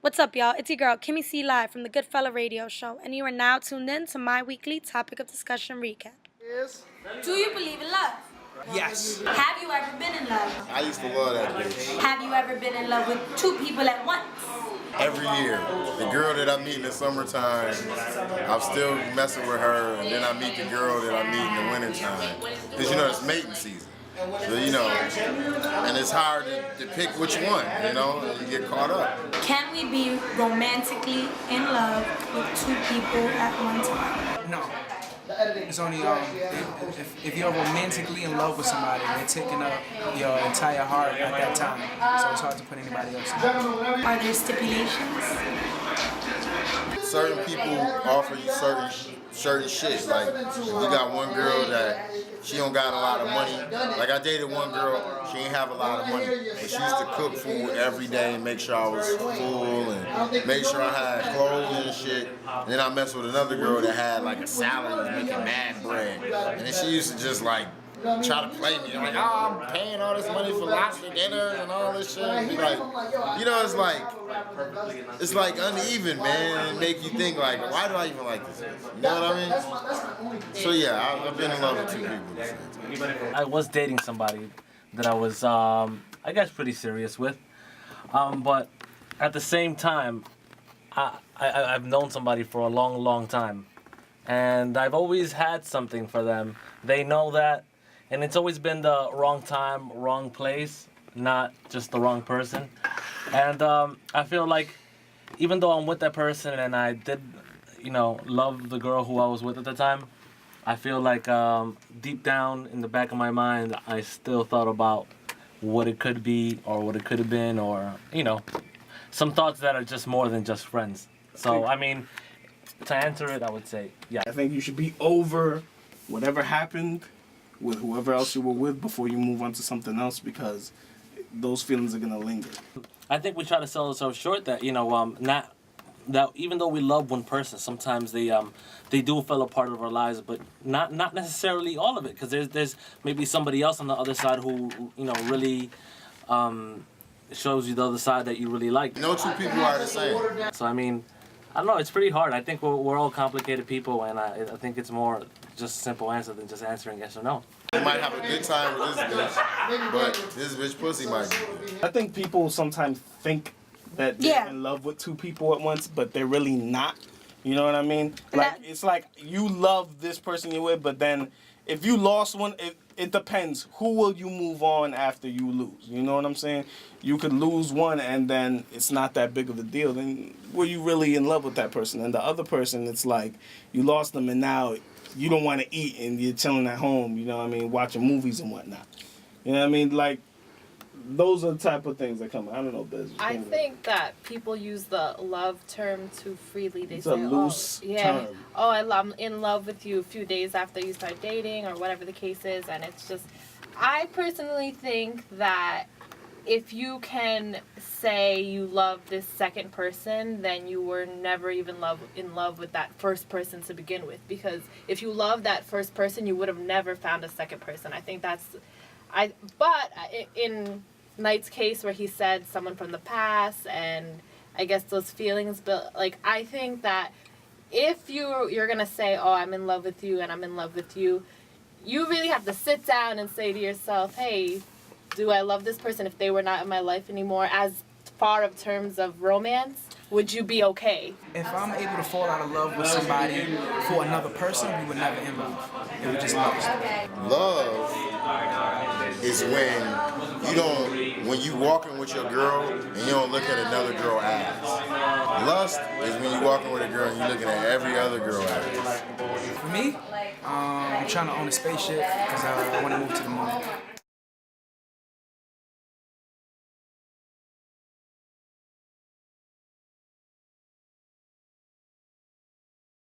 What's up, y'all? It's your girl, Kymmi C live from the Goodfella Radio Show, and you are now tuned in to my weekly topic of discussion recap. Do you believe in love? Yes. Have you ever been in love? I used to love that bitch. Have you ever been in love with two people at once? Every year. The girl that I meet in the summertime, I'm still messing with her, and then I meet the girl that I meet in the wintertime. Because, it's mating season. So, and it's hard to pick which one, and you get caught up. Can we be romantically in love with two people at one time? No. It's only if you're romantically in love with somebody, they're taking up your entire heart at that time. So it's hard to put anybody else in. Are there stipulations? Certain people offer you certain shit. Like, if you got one girl that she don't got a lot of money. Like, I dated one girl, she ain't have a lot of money. But she used to cook food every day and make sure I was full and make sure I had clothes and shit. And then I messed with another girl that had like a salary making mad bread. And then she used to just like try to play me. Like, oh, I'm paying all this money for lobster dinners and all this shit. And like, it's like uneven, man. It make you think like, why do I even like this? You know what I mean? So yeah, I've been in love with two people. I was dating somebody that I was, I guess, pretty serious with. But at the same time, I've known somebody for a long, long time. And I've always had something for them. They know that. And it's always been the wrong time, wrong place, not just the wrong person. And I feel like even though I'm with that person and I did, love the girl who I was with at the time, I feel like deep down in the back of my mind, I still thought about what it could be or what it could have been or, some thoughts that are just more than just friends. So, I mean, to answer it, I would say, yeah. I think you should be over whatever happened with whoever else you were with before you move on to something else, because those feelings are gonna linger. I think we try to sell ourselves short that not that even though we love one person, sometimes they do fill a part of our lives, but not necessarily all of it, because there's maybe somebody else on the other side who really shows you the other side that you really like. No two people are the same. So I mean, I don't know. It's pretty hard. I think we're all complicated people, and I think it's more just a simple answer than just answering yes or no. You might have a good time with this bitch, but this bitch pussy might be. I think people sometimes think that they're in love with two people at once, but they're really not. You know what I mean? Like, it's like you love this person you're with, but then if you lost one, it depends. Who will you move on after you lose? You know what I'm saying? You could lose one and then it's not that big of a deal. Then were you really in love with that person? And the other person, it's like you lost them and now you don't want to eat and you're chilling at home, you know what I mean, watching movies and whatnot. You know what I mean? Like, those are the type of things that come. I don't know, Biz. I think that people use the love term too freely. They say, a loose term. Oh, I'm in love with you a few days after you start dating or whatever the case is. And it's just, I personally think that if you can say you love this second person, then you were never even in love with that first person to begin with. Because if you love that first person, you would have never found a second person. I think that's... But in Knight's case where he said someone from the past and I guess those feelings, but like I think that if you're gonna say, oh, I'm in love with you and I'm in love with you, you really have to sit down and say to yourself, hey, do I love this person if they were not in my life anymore? As far of terms of romance, would you be okay? If I'm able to fall out of love with somebody for another person, we were never in love. It was just love. Love is when you walking with your girl and you don't look at another girl ass. Lust is when you walking with a girl and you looking at every other girl ass. For me, I'm trying to own a spaceship because I want to move to the moon.